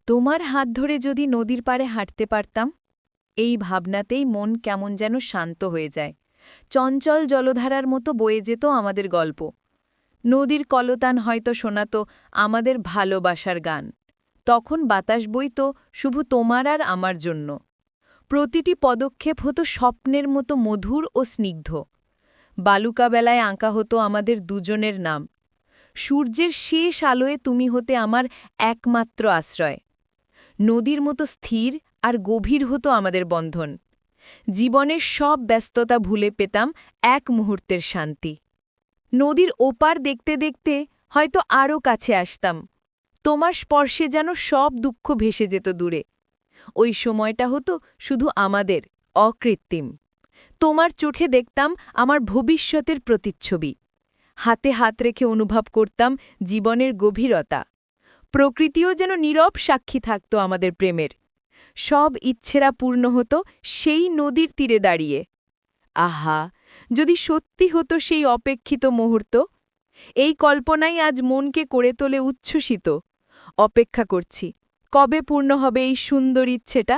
তোমার হাত ধরে যদি নদীর পাড়ে হাঁটতে পারতাম, এই ভাবনাতেই মন কেমন যেন শান্ত হয়ে যায়। চঞ্চল জলধারার মতো বয়ে যেত আমাদের গল্প। নদীর কলতান হয়তো শোনাত আমাদের ভালোবাসার গান। তখন বাতাস বইত শুধু তোমার আর আমার জন্য। প্রতিটি পদক্ষেপ হতো স্বপ্নের মতো মধুর ও স্নিগ্ধ। বালুকাবেলায় আঁকা হতো আমাদের দুজনের নাম। সূর্যের শেষ আলোয় তুমি হতে আমার একমাত্র আশ্রয়। নদীর মতো স্থির আর গভীর হতো আমাদের বন্ধন। জীবনের সব ব্যস্ততা ভুলে পেতাম এক মুহূর্তের শান্তি। নদীর ওপার দেখতে দেখতে হয়তো আরও কাছে আসতাম। তোমার স্পর্শে যেন সব দুঃখ ভেসে যেত দূরে। ওই সময়টা হতো শুধু আমাদের, অকৃত্রিম। তোমার চোখে দেখতাম আমার ভবিষ্যতের প্রতিচ্ছবি। হাতে হাত রেখে অনুভব করতাম জীবনের গভীরতা। প্রকৃতিও যেন নীরব সাক্ষী থাকত আমাদের প্রেমের। সব ইচ্ছেরা পূর্ণ হতো সেই নদীর তীরে দাঁড়িয়ে। আহা, যদি সত্যি হতো সেই অপেক্ষিত মুহূর্ত! এই কল্পনাই আজ মনকে করে তোলে উচ্ছ্বসিত। অপেক্ষা করছি, কবে পূর্ণ হবে এই সুন্দর ইচ্ছেটা।